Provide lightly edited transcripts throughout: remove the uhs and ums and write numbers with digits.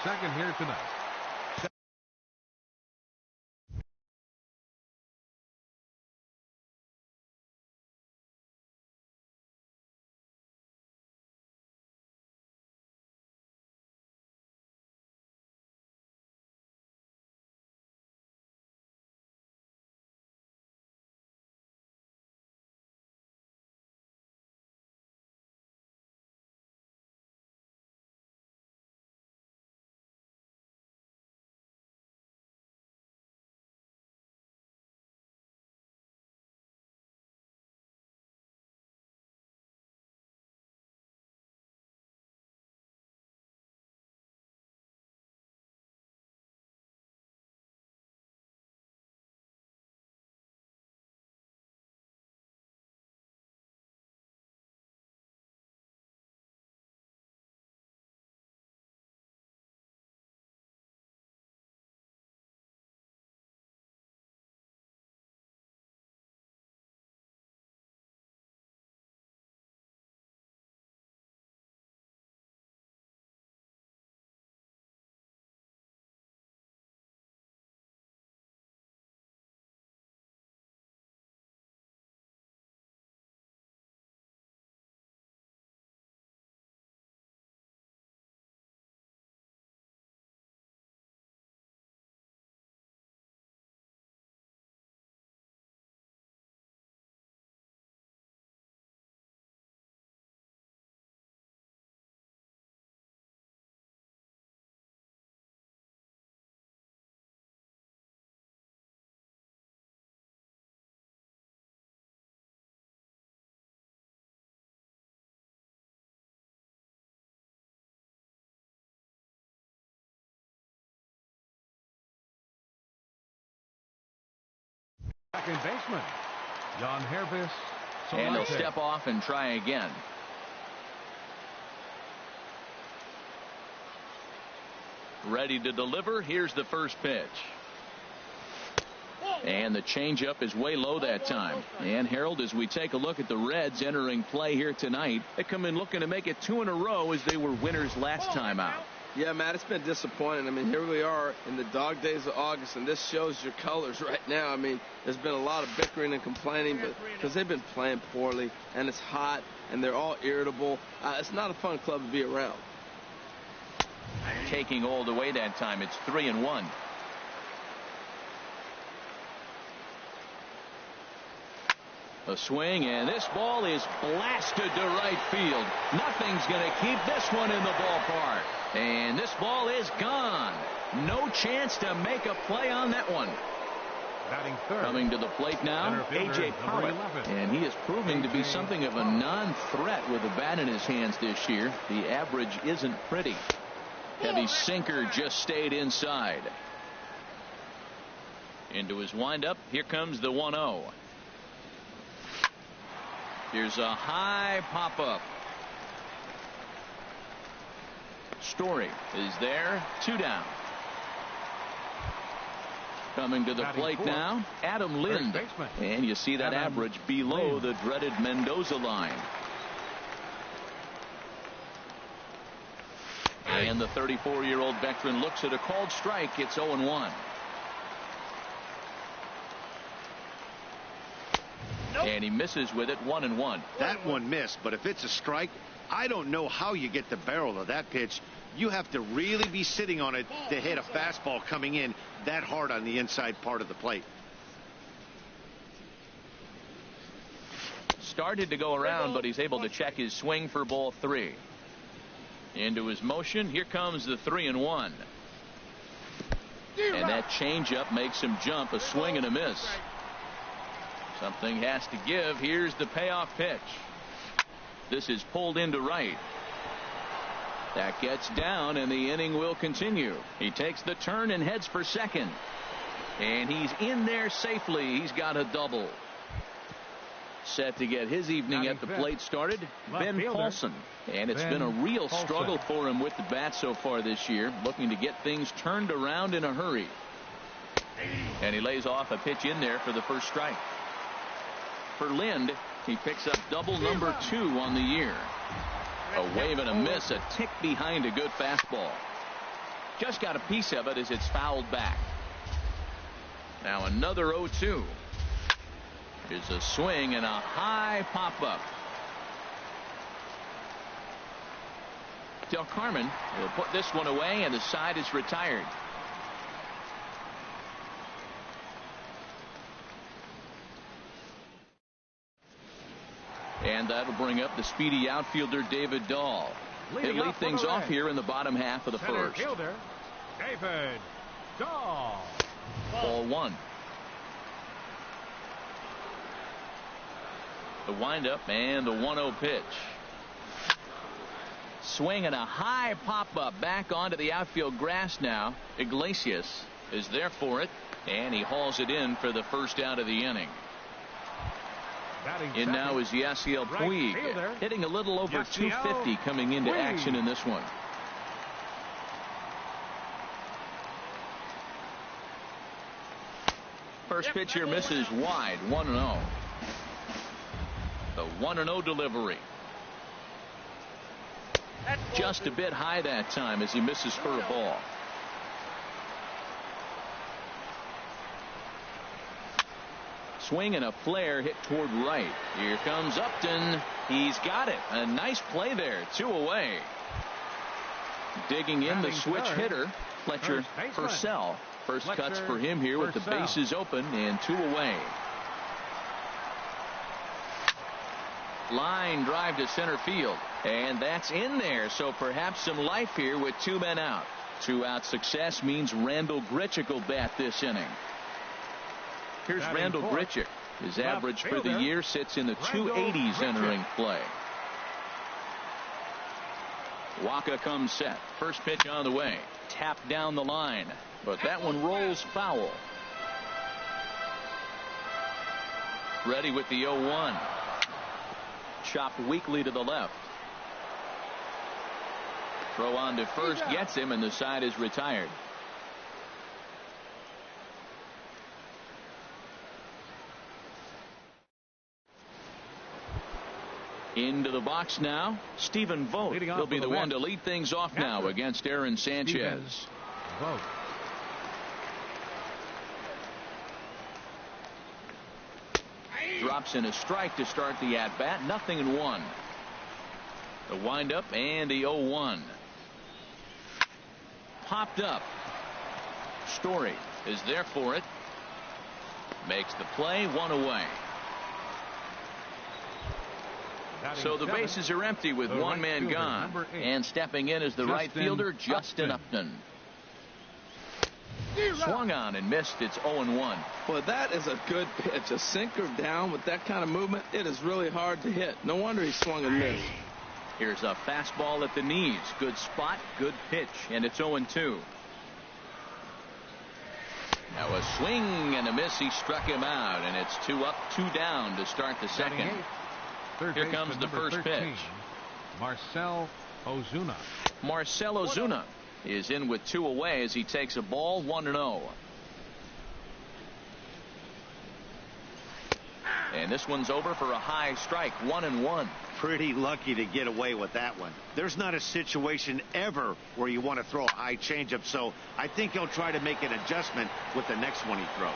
second here tonight. Second baseman, Jan Hervis. And he'll step off and try again. Ready to deliver. Here's the first pitch. And the changeup is way low that time. And Harold, as we take a look at the Reds entering play here tonight, they come in looking to make it 2 in a row as they were winners last time out. Yeah, Matt, it's been disappointing. I mean, here we are in the dog days of August, and this shows your colors right now. I mean, there's been a lot of bickering and complaining, but because they've been playing poorly, and it's hot, and they're all irritable. It's not a fun club to be around. Taking all the way that time. It's 3-1. A swing, and this ball is blasted to right field. Nothing's going to keep this one in the ballpark. And this ball is gone. No chance to make a play on that one. Batting third. Coming to the plate now, A.J. Pollock. And he is proving to be something of a non-threat with a bat in his hands this year. The average isn't pretty. Heavy sinker just stayed inside. Into his windup. Here comes the 1-0. Here's a high pop-up. Story is there. 2 down. Coming to the plate now, Adam Lind. And you see that average below the dreaded Mendoza line. And the 34-year-old veteran looks at a called strike. It's 0-1. And he misses with it. 1-1. That one missed, but if it's a strike, I don't know how you get the barrel of that pitch. You have to really be sitting on it to hit a fastball coming in that hard on the inside part of the plate. Started to go around, but he's able to check his swing for ball 3. Into his motion. Here comes the 3-1. And that changeup makes him jump. A swing and a miss. Something has to give. Here's the payoff pitch. This is pulled into right. That gets down, and the inning will continue. He takes the turn and heads for second. And he's in there safely. He's got a double. Set to get his evening at the plate started, Ben Paulson. And it's been a real struggle for him with the bat so far this year, looking to get things turned around in a hurry. And he lays off a pitch in there for the first strike. For Lind, he picks up double number 2 on the year. A wave and a miss, a tick behind a good fastball. just got a piece of it as it's fouled back. Now another 0-2. Here's a swing and a high pop-up. Del Carmen will put this one away, and the side is retired. And that'll bring up the speedy outfielder David Dahl. He'll lead things off here in the bottom half of the first. Fielder, David Dahl. Ball one. The windup and the 1-0 pitch. Swing and a high pop-up back onto the outfield grass now. Iglesias is there for it, and he hauls it in for the first out of the inning. In now is Yasiel Puig, hitting a little over 250 coming into action in this one. First pitch here misses wide, 1-0. The 1-0 delivery. Just a bit high that time as he misses for a ball. Swing and a flare hit toward right. Here comes Upton. He's got it. A nice play there. 2 away. Digging in the switch hitter, Fletcher Purcell. First cuts for him here with the bases open and 2 away. Line drive to center field, and that's in there, so perhaps some life here with 2 men out. 2-out success means Randal Grichuk will bat this inning. Here's Randal Grichuk. His average for the year sits in the 280s entering play. Waka comes set. First pitch on the way. Tapped down the line, but that one rolls foul. Ready with the 0-1. Chopped weakly to the left. Throw on to first gets him, and the side is retired. Into the box now, Stephen Vogt. He'll be the one to lead things off now against Aaron Sanchez. Vogt. Drops in a strike to start the at-bat. 0-1. The windup and the 0-1. Popped up. Story is there for it. Makes the play. 1 away. So the bases are empty with 1 man gone. And stepping in is the right fielder, Justin Upton. Swung on and missed. It's 0-1. Well, that is a good pitch. A sinker down with that kind of movement, it is really hard to hit. No wonder he swung and missed. Here's a fastball at the knees. Good spot, good pitch, and it's 0-2. Now a swing and a miss. He struck him out, and it's 2 up, 2 down to start the second. Here comes the first pitch. Marcell Ozuna. Marcell Ozuna is in with 2 away as he takes a ball. 1-0. And this one's over for a high strike. 1-1. Pretty lucky to get away with that one. There's not a situation ever where you want to throw a high changeup, so I think he'll try to make an adjustment with the next one he throws.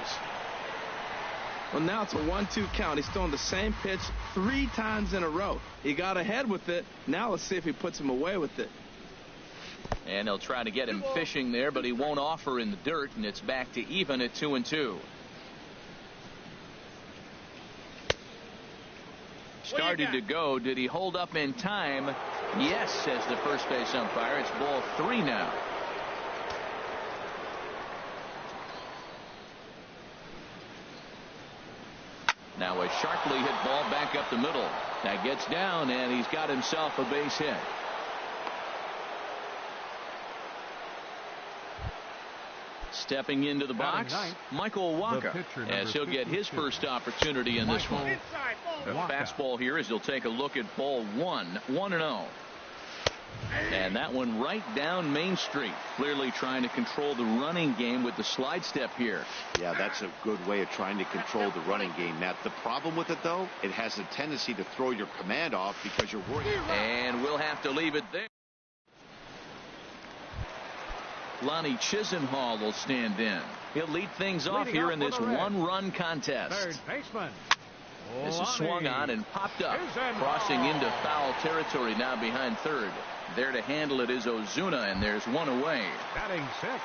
Well, now it's a 1-2 count. He's throwing the same pitch 3 times in a row. He got ahead with it. Now let's see if he puts him away with it. And they'll try to get him fishing there, but he won't offer in the dirt, and it's back to even at 2-2. Started to go. Did he hold up in time? Yes, says the first base umpire. It's ball 3 now. Now a sharply hit ball back up the middle. That gets down, and he's got himself a base hit. Stepping into the box, Michael Waka, as he'll get his first opportunity in this one. The fastball here as he'll take a look at ball 1, 1-0. And that one right down Main Street. Clearly trying to control the running game with the slide step here. Yeah, that's a good way of trying to control the running game, Matt. The problem with it, though, it has a tendency to throw your command off because you're worried. And we'll have to leave it there. Lonnie Chisenhall will stand in. He'll lead things off here in this one-run contest. Third baseman. This is swung on and popped up, crossing into foul territory now behind third. There to handle it is Ozuna, and there's one away. Batting sixth.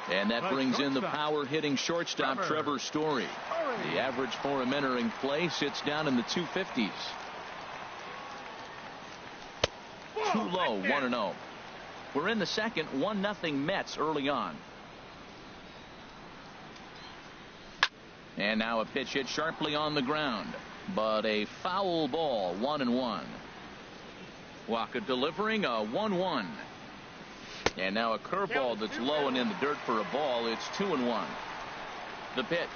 And that brings in the power-hitting shortstop, Trevor Story. The average for him entering play sits down in the 250s. Too low, 1-0. We're in the second, 1-0 Mets early on. And now a pitch hit sharply on the ground, but a foul ball, 1-1. Waka delivering a 1-1. And now a curveball that's low and in the dirt for a ball. It's 2-1. The pitch.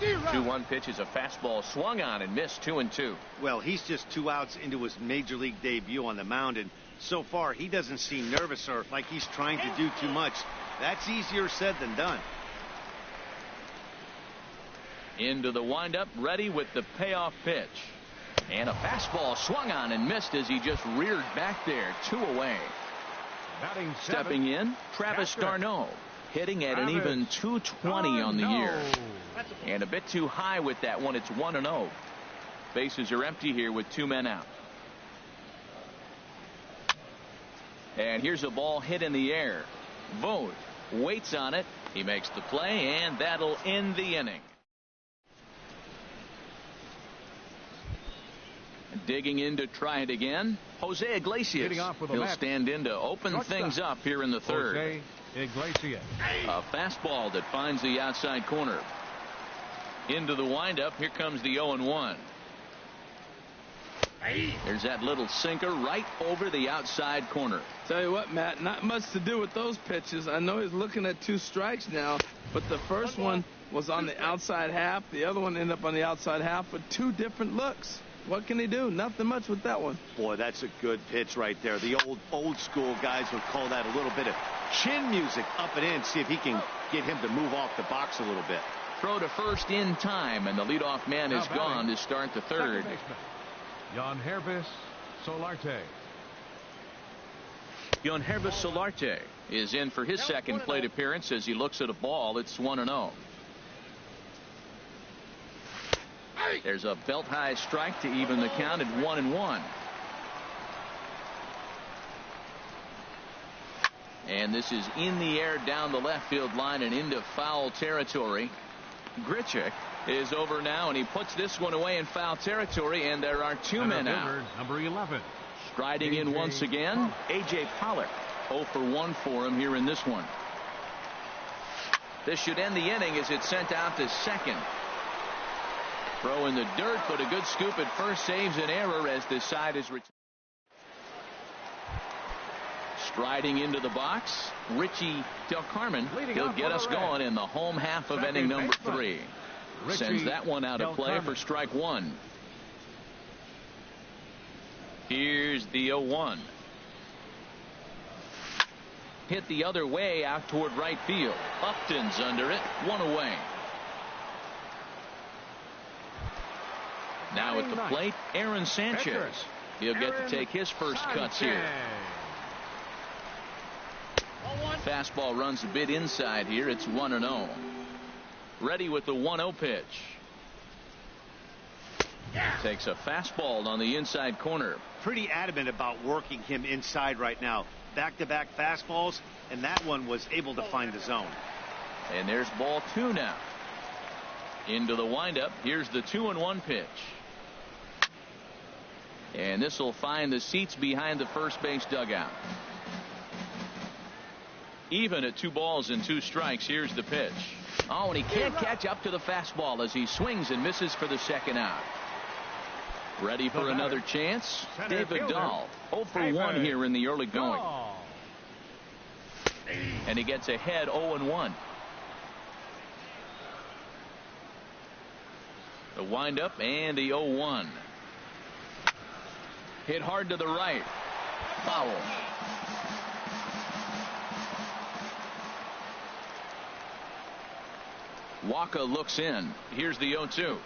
2-1 pitch is a fastball swung on and missed, 2-2. Well, he's just 2 outs into his major league debut on the mound, and so far he doesn't seem nervous or like he's trying to do too much. That's easier said than done. Into the windup, ready with the payoff pitch. And a fastball swung on and missed as he just reared back there. 2 away. Batting stepping in, Travis d'Arnaud, hitting at an even 220 on the year. And a bit too high with that one. It's 1-0. Bases are empty here with 2 men out. And here's a ball hit in the air. Vogt waits on it. He makes the play, and that'll end the inning. Digging in to try it again, Jose Iglesias. He'll stand in to open things up here in the third. Jose Iglesias. A fastball that finds the outside corner. Into the windup. Here comes the 0-1. There's that little sinker right over the outside corner. Tell you what, Matt, not much to do with those pitches. I know he's looking at 2 strikes now, but the first one was on the outside half. The other one ended up on the outside half with 2 different looks. What can he do? Nothing much with that one. Boy, that's a good pitch right there. The old school guys would call that a little bit of chin music up and in. See if he can get him to move off the box a little bit. Throw to first in time, and the leadoff man is gone to start the third. Yangervis Solarte. Yangervis Solarte is in for his second plate appearance as he looks at a ball. It's 1-0. There's a belt-high strike to even the count at 1-1. And this is in the air down the left field line and into foul territory. Grichuk is over now, and he puts this one away in foul territory, and there are 2 men out. Number 11. Striding in once again, A.J. Pollock. 0 for 1 for him here in this one. This should end the inning as it's sent out to second. Throw in the dirt, but a good scoop at first saves an error as this side is returned. Striding into the box, Richie Del Carmen. He'll get us going in the home half of inning number 3. Sends that one out of play for strike 1. Here's the 0-1. Hit the other way out toward right field. Upton's under it. 1 away. Now at the plate, Aaron Sanchez. He'll get to take his first cuts here. Fastball runs a bit inside here. It's 1-0. Ready with the 1-0 pitch. Takes a fastball on the inside corner. Pretty adamant about working him inside right now. Back-to-back fastballs, and that one was able to find the zone. And there's ball 2 now. Into the windup. Here's the 2-1 pitch. And this will find the seats behind the first base dugout. Even at 2 balls and 2 strikes. Here's the pitch. Oh, and he can't catch up to the fastball as he swings and misses for the second out. Ready for another chance? David Dahl. 0 for 1 here in the early going. And he gets ahead 0-1. The windup and the 0-1. Hit hard to the right. Foul. Waka looks in. Here's the 0-2.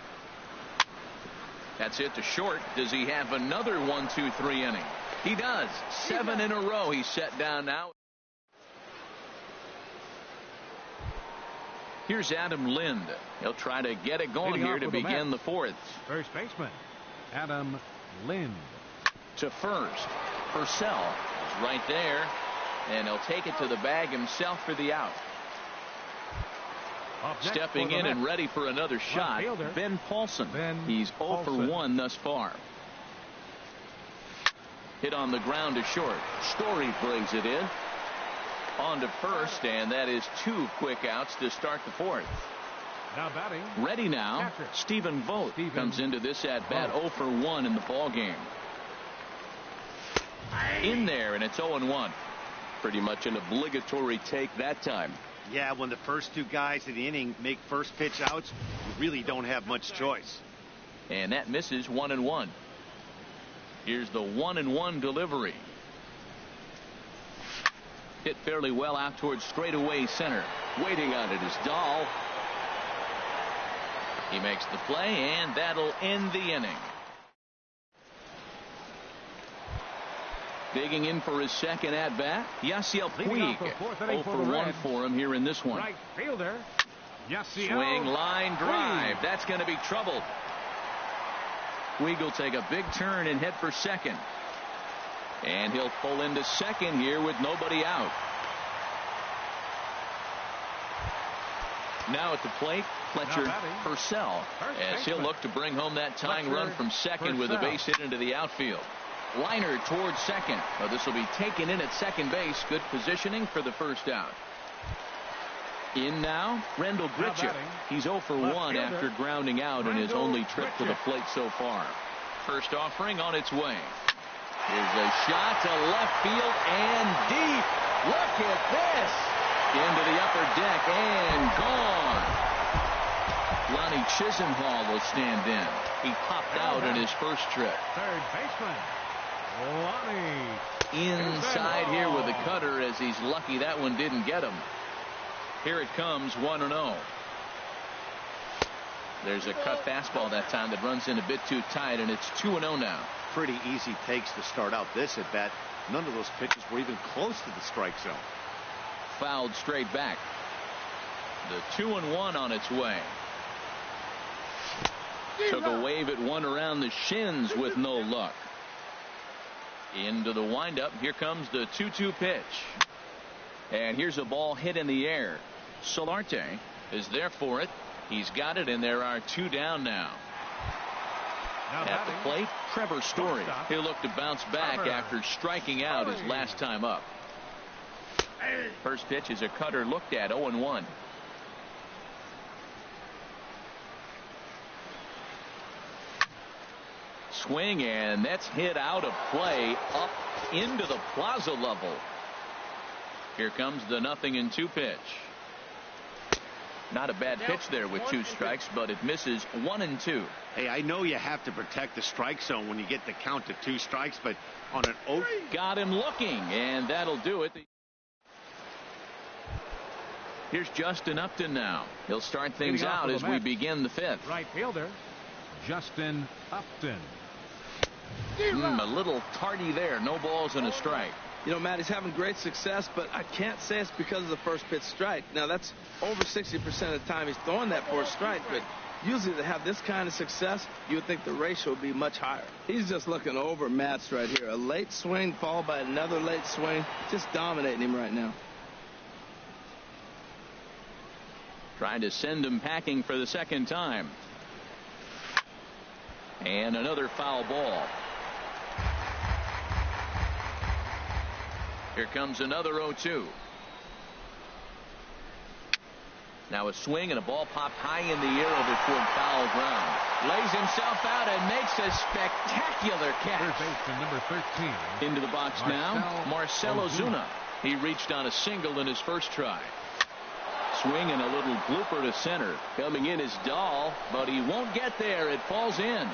That's it to short. Does he have another 1-2-3 inning? He does. 7 in a row. He's set down now. Here's Adam Lind. He'll try to get it going here to begin the fourth. First baseman Adam Lind. To first. Purcell is right there, and he'll take it to the bag himself for the out. Stepping in and ready for another shot, Ben Paulson. He's 0 for 1 thus far. Hit on the ground to short. Story brings it in. On to first, and that is 2 quick outs to start the fourth. Now batting. Ready now, Catcher. Stephen Vogt comes into this at bat 0 for 1 in the ball game. In there, and it's 0-1. Pretty much an obligatory take that time. Yeah, when the first 2 guys in the inning make first pitch outs, you really don't have much choice. And that misses 1-1. Here's the 1-1 delivery. Hit fairly well out towards straightaway center. Waiting on it is Dahl. He makes the play, and that'll end the inning. Digging in for his second at bat, Yasiel Puig. 0 for 1 for him here in this one. Right fielder. Yasiel. Swing, line drive. That's going to be trouble. Puig will take a big turn and head for second. And he'll pull into second here with nobody out. Now at the plate, Fletcher Purcell, as he'll look to bring home that tying run from second with a base hit into the outfield. Liner towards second. Well, this will be taken in at second base. Good positioning for the first out. In now, Rendell Gritchick. He's 0 for 1 after grounding out in his only trip to the plate so far. First offering on its way. Here's a shot to left field and deep. Look at this. Into the upper deck and gone. Lonnie Chisenhall will stand in. He popped out in his first trip. Third baseman Lonnie. Inside here with a cutter, as he's lucky that one didn't get him. Here it comes, 1-0. There's a cut fastball that time that runs in a bit too tight, and it's 2-0 now. Pretty easy takes to start out this at bat. None of those pitches were even close to the strike zone. Fouled straight back. The 2-1 on its way. Took a wave at one around the shins with no luck. Into the windup. Here comes the 2-2 pitch. And here's a ball hit in the air. Solarte is there for it. He's got it, and there are 2 down now. At the plate, Trevor Story. He'll look to bounce back after striking out his last time up. First pitch is a cutter looked at, 0-1. Swing, and that's hit out of play up into the plaza level. Here comes the 0-2 pitch. Not a bad pitch there with 2 strikes, but it misses 1-2. Hey, I know you have to protect the strike zone when you get the count to 2 strikes, but on an 0. Got him looking, and that'll do it. Here's Justin Upton now. He'll start things out as we begin the 5th. Right fielder Justin Upton. A little tardy there. No balls and a strike. You know, Matt, he's having great success, but I can't say it's because of the first pitch strike. Now, that's over 60% of the time he's throwing that for a strike, but usually to have this kind of success, you would think the ratio would be much higher. He's just looking overmatched right here. A late swing followed by another late swing. Just dominating him right now. Trying to send him packing for the second time. And another foul ball. Here comes another 0-2. Now a swing and a ball popped high in the air over toward foul ground. Lays himself out and makes a spectacular catch. Third baseman number 13. Into the box now, Marcell Ozuna. He reached on a single in his first try. Swing and a little blooper to center. Coming in is Dahl, but he won't get there. It falls in.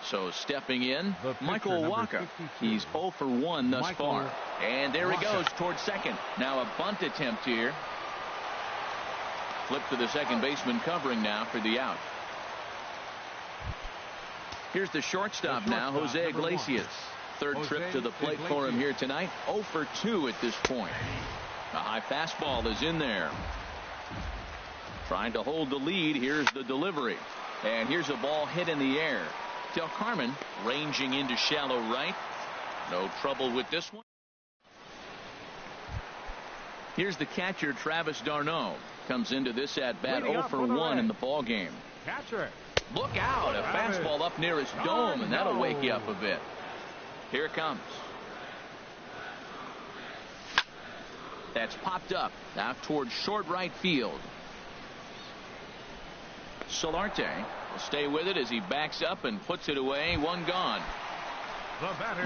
So stepping in, Michael Wacha. He's 0 for 1 thus far. And there he goes towards second. Now a bunt attempt here. flip to the second baseman covering now for the out. Here's the shortstop now, Jose Iglesias. Third trip to the plate for him here tonight. 0 for 2 at this point. A high fastball is in there. Trying to hold the lead. Here's the delivery. And here's a ball hit in the air. Del Carmen ranging into shallow right. No trouble with this one. Here's the catcher, Travis d'Arnaud. Comes into this at bat 0 for 1 in the ball game. Catcher. Look out. A fastball up near his dome, and that'll wake you up a bit. Here it comes. That's popped up out towards short right field. Solarte will stay with it as he backs up and puts it away. One gone.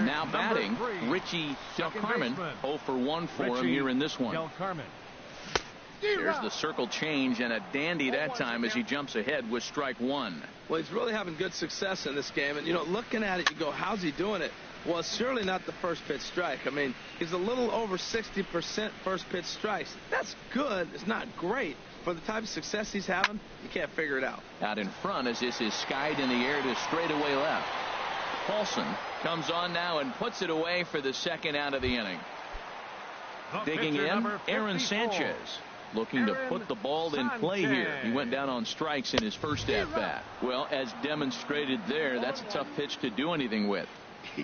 Now batting, Richie Del Carmen. 0 for 1 for him here in this one. Del Carmen. Here's the circle change, and a dandy that time as he jumps ahead with strike one. Well, he's really having good success in this game. And, looking at it, you go, how's he doing it? Well, it's surely not the first pitch strike. I mean, he's a little over 60% first pitch strikes. That's good. It's not great. For the type of success he's having, you can't figure it out. Out in front as this is skied in the air to straightaway left. Paulson comes on now and puts it away for the second out of the inning. Digging in, Aaron Sanchez. Looking to put the ball in play here. He went down on strikes in his first at-bat. Well, as demonstrated there, that's a tough pitch to do anything with.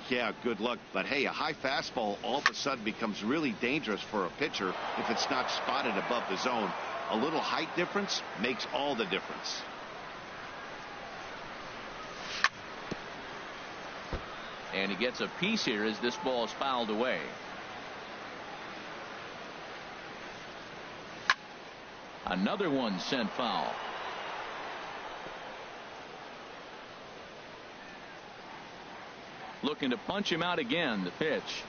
Yeah, good luck. But, hey, a high fastball all of a sudden becomes really dangerous for a pitcher if it's not spotted above the zone. A little height difference makes all the difference. And he gets a piece here as this ball is fouled away. Another one sent foul. Looking to punch him out again. The pitch.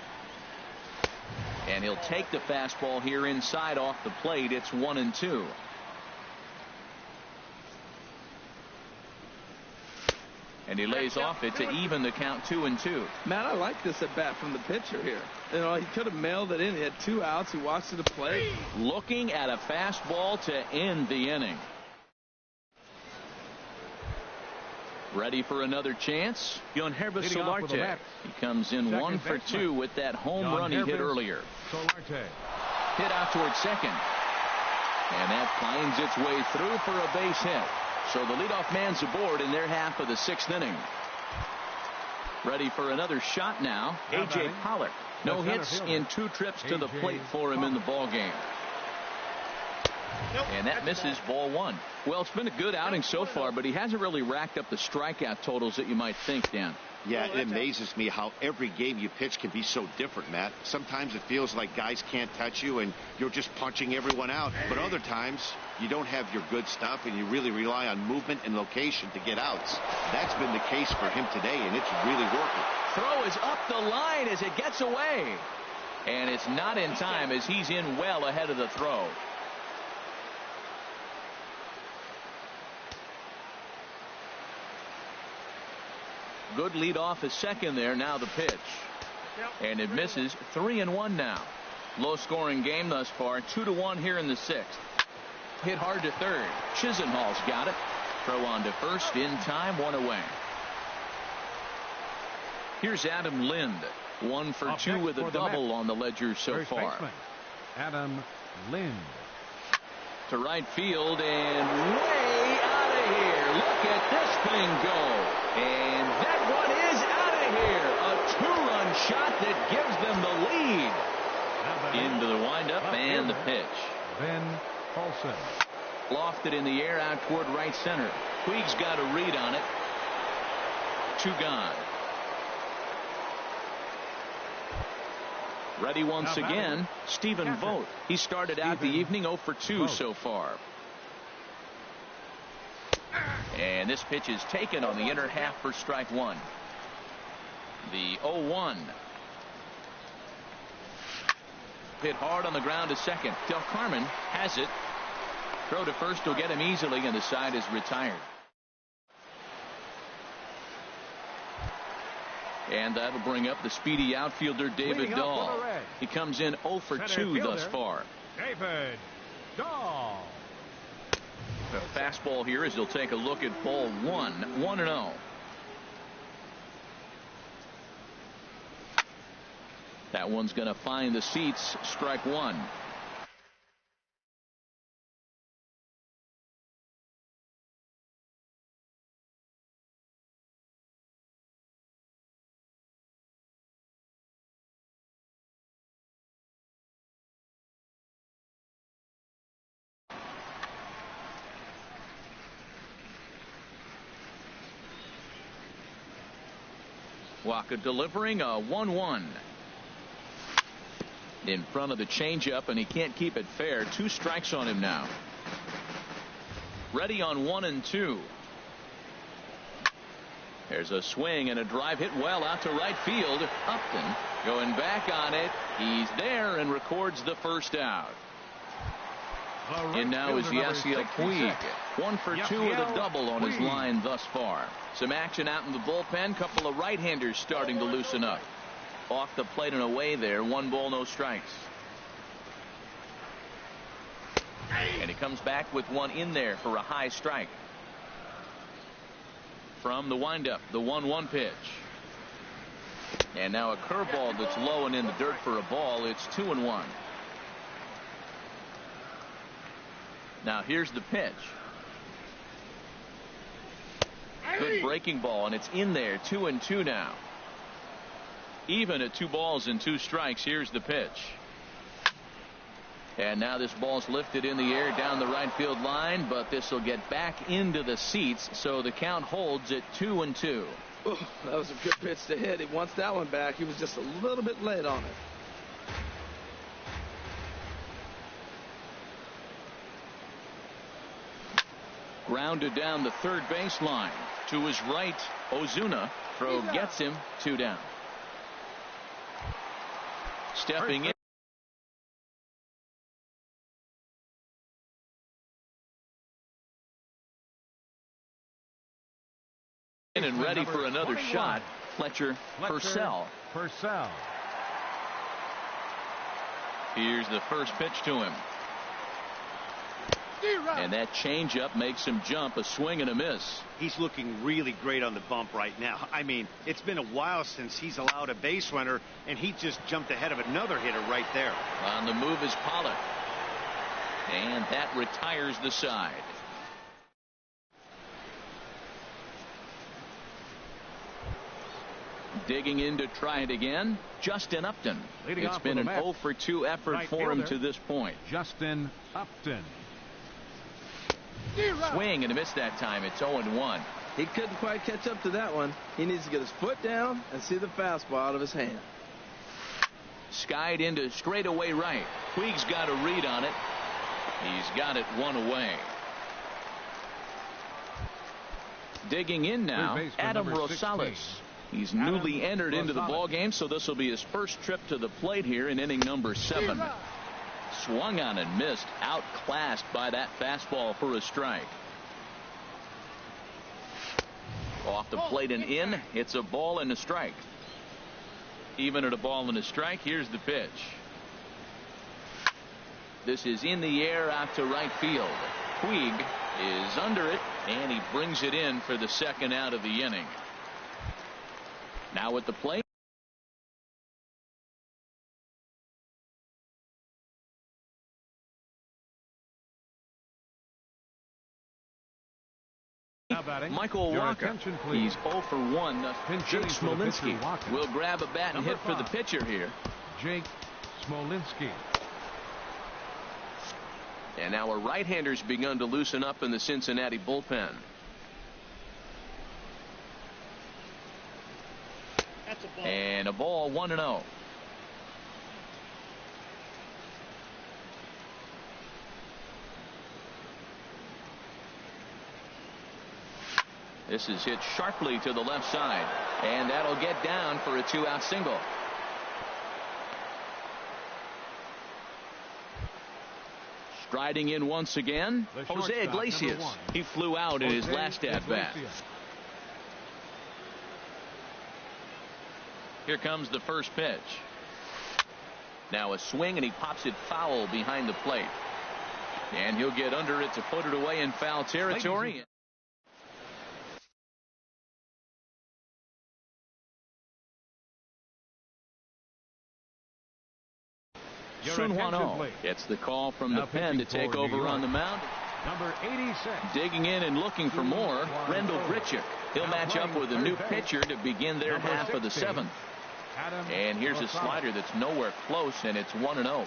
And he'll take the fastball here inside off the plate. It's 1-2. And he lays off it to even the count 2-2. Man, I like this at bat from the pitcher here. He could have mailed it in. He had 2 outs. He walks to the plate. Looking at a fastball to end the inning. Ready for another chance? Yohannes Solarte. He comes in 1 for 2 with that home run he hit earlier. Solarte. Hit out towards second. And that finds its way through for a base hit. So the leadoff man's aboard in their half of the 6th inning. Ready for another shot now. A.J. Pollock. No hits in 2 trips to the plate for him in the ball game. And that misses, ball 1. Well, it's been a good outing so far, but he hasn't really racked up the strikeout totals that you might think, Dan. Yeah, it amazes me how every game you pitch can be so different, Matt. Sometimes it feels like guys can't touch you and you're just punching everyone out. But other times you don't have your good stuff and you really rely on movement and location to get outs. That's been the case for him today, and it's really working. Throw is up the line as it gets away. And it's not in time as he's in well ahead of the throw. Good lead off his second there. Now the pitch. And it misses. 3-1 now. Low scoring game thus far. 2-1 here in the 6th. Hit hard to third. Chisenhall's got it. Throw on to first in time. 1 away. Here's Adam Lind. 1 for 2 with a double on the ledger so far. Adam Lind. To right field and way out of here. Look at this thing go. And that one is out of here. A 2-run shot that gives them the lead. Into the windup and the pitch. Ben Paulson. Lofted in the air out toward right center. Puig's got a read on it. 2 gone. Ready once again, Stephen Vogt. He started out the evening 0 for 2 so far. And this pitch is taken on the inner half for strike 1. The 0-1. Hit hard on the ground to second. Del Carmen has it. Throw to first will get him easily, and the side is retired. And that'll bring up the speedy outfielder David Dahl. He comes in 0 for 2 thus far. David Dahl. A fastball here as he'll take a look at ball 1-0. That one's going to find the seats. Strike one. Walker delivering a 1-1. In front of the changeup, and he can't keep it fair. 2 strikes on him now. Ready on 1-2. There's a swing and a drive hit well out to right field. Upton going back on it. He's there and records the first out. And now is Yasiel Puig. 1 for 2 with a double on his line thus far. Some action out in the bullpen. Couple of right-handers starting to loosen up. Off the plate and away there. 1 ball, no strikes. And he comes back with one in there for a high strike. From the windup, the 1-1 pitch. And now a curveball that's low and in the dirt for a ball. It's 2-1. Now here's the pitch. Good breaking ball, and it's in there. 2-2 now. Even at 2 balls and 2 strikes. Here's the pitch. And now this ball's lifted in the air down the right field line, but this will get back into the seats, so the count holds at 2-2. Ooh, that was a good pitch to hit. He wants that one back. He was just a little bit late on it. Grounded down the third baseline. To his right, Ozuna. Throw gets him. 2 down. Stepping in. And ready for another shot. Fletcher Purcell. Here's the first pitch to him. And that changeup makes him jump. A swing and a miss. He's looking really great on the bump right now. I mean, it's been a while since he's allowed a base runner, and he just jumped ahead of another hitter right there. On the move is Pollock. And that retires the side. Digging in to try it again, Justin Upton. It's been an 0 for 2 effort for him to this point. Justin Upton. Swing and a miss that time. It's 0-1. He couldn't quite catch up to that one. He needs to get his foot down and see the fastball out of his hand. Skied into straightaway right. Puig's got a read on it. He's got it 1 away. Digging in now, Adam Rosales. He's newly entered into the ball game, so this will be his first trip to the plate here in inning number 7. Swung on and missed. Outclassed by that fastball for a strike. Off the plate and in. It's a ball and a strike. Even at a ball and a strike. Here's the pitch. This is in the air out to right field. Puig is under it, and he brings it in for the second out of the inning. Now at the plate. Michael Walker. He's 0 for 1. Jake Smolinski will grab a bat and hit for the pitcher here. Jake Smolinski. And now a right-hander's begun to loosen up in the Cincinnati bullpen. And a ball, 1-0. This is hit sharply to the left side, and that'll get down for a 2-out single. Striding in once again, Jose Iglesias. He flew out in his last at-bat. Here comes the first pitch. Now a swing, and he pops it foul behind the plate. And he'll get under it to put it away in foul territory. Sun Hwan-Oh gets the call from the pen to take over on the mound. Number 86. Digging in and looking for more, Rendell Grichuk. He'll match up with a new pitcher to begin their half of the seventh. And here's a slider that's nowhere close, and it's 1-0.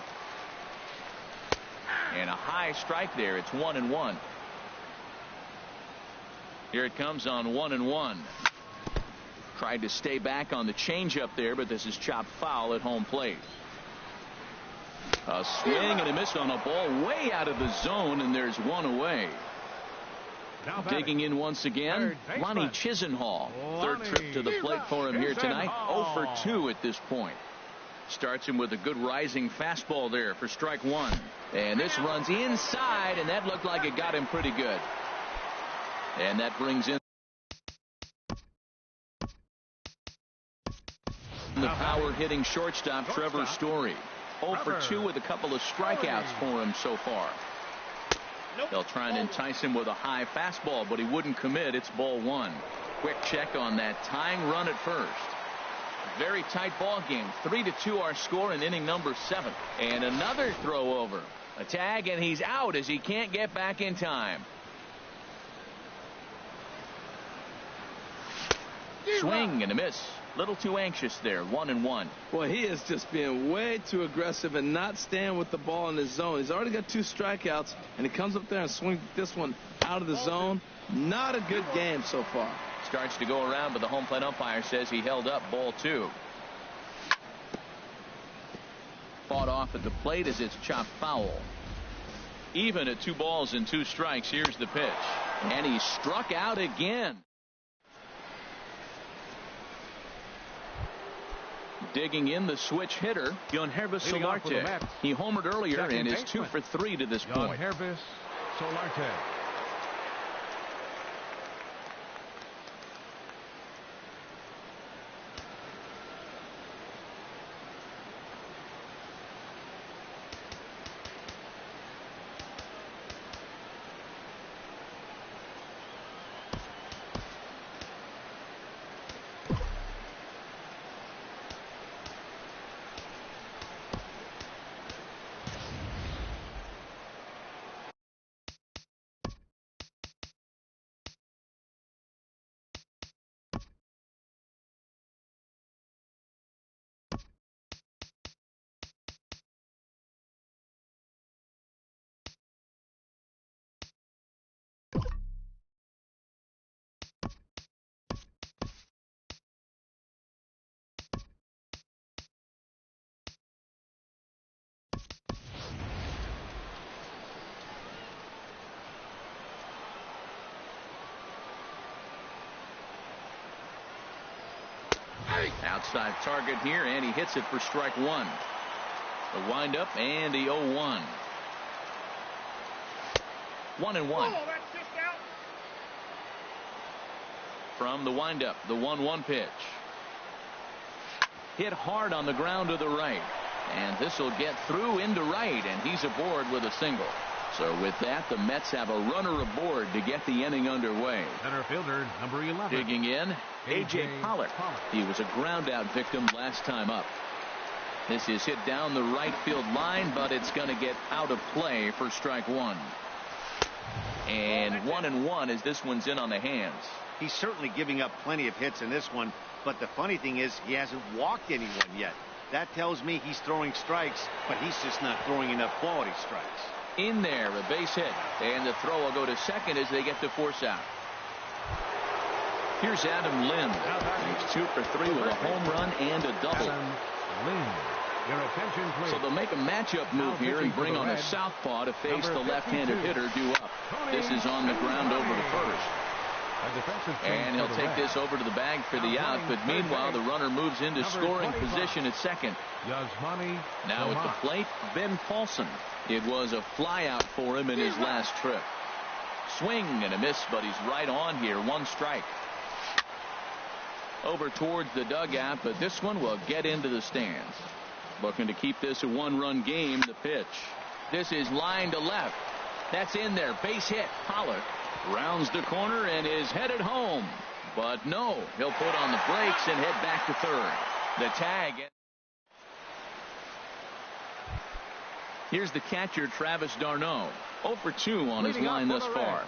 And a high strike there. It's 1-1. Here it comes on 1-1. Tried to stay back on the changeup there, but this is chopped foul at home plate. A swing and a miss on a ball way out of the zone, and there's one away. Digging in once again, Lonnie Chisenhall. Third trip to the plate for him here tonight. 0 for 2 at this point. Starts him with a good rising fastball there for strike one. And this runs inside, and that looked like it got him pretty good. And that brings in the power hitting shortstop Trevor Story. 0 for 2 with a couple of strikeouts for him so far. They'll try and entice him with a high fastball, but he wouldn't commit. It's ball one. Quick check on that tying run at first. Very tight ball game. 3-2 our score in inning number 7. And another throw over. A tag, and he's out as he can't get back in time. Swing and a miss. Little too anxious there. 1-1. Well, he is just being way too aggressive and not staying with the ball in his zone. He's already got 2 strikeouts, and he comes up there and swings this one out of the zone. Not a good game so far. Starts to go around, but the home plate umpire says he held up ball 2. Fought off at the plate as it's chopped foul. Even at 2 balls and 2 strikes. Here's the pitch. And he struck out again. Digging in, the switch hitter, Hervis Solarte. He homered earlier and is 2 for 3 to this point. Hervis Solarte. Outside target here, and he hits it for strike one. The windup and the 0-1. 1-1. From the windup, the 1-1 pitch. Hit hard on the ground to the right. And this will get through into right, and he's aboard with a single. So with that, the Mets have a runner aboard to get the inning underway. Center fielder, number 11. Digging in, A.J. Pollock. He was a ground-out victim last time up. This is hit down the right field line, but it's going to get out of play for strike one. And 1-1 as this one's in on the hands. He's certainly giving up plenty of hits in this one, but the funny thing is he hasn't walked anyone yet. That tells me he's throwing strikes, but he's just not throwing enough quality strikes. In there, a base hit, and the throw will go to second as they get to force out. Here's Adam Lind. He's 2 for 3 with a home run and a double. Adam Lind. Your attention, please. So they'll make a matchup move here and bring on a southpaw to face the left-handed hitter due up. This is on the ground over to first. And he'll take this over to the bag for the out, but meanwhile the runner moves into scoring position at second. Now at the plate, Ben Paulson. It was a flyout for him in his last trip. Swing and a miss, but he's right on here. 1 strike. Over towards the dugout, but this one will get into the stands. Looking to keep this a 1-run game. The pitch. This is line to left. That's in there. Base hit. Pollock rounds the corner and is headed home. But no, he'll put on the brakes and head back to third. The tag. Here's the catcher, Travis d'Arnaud. 0 for 2 on his line thus far.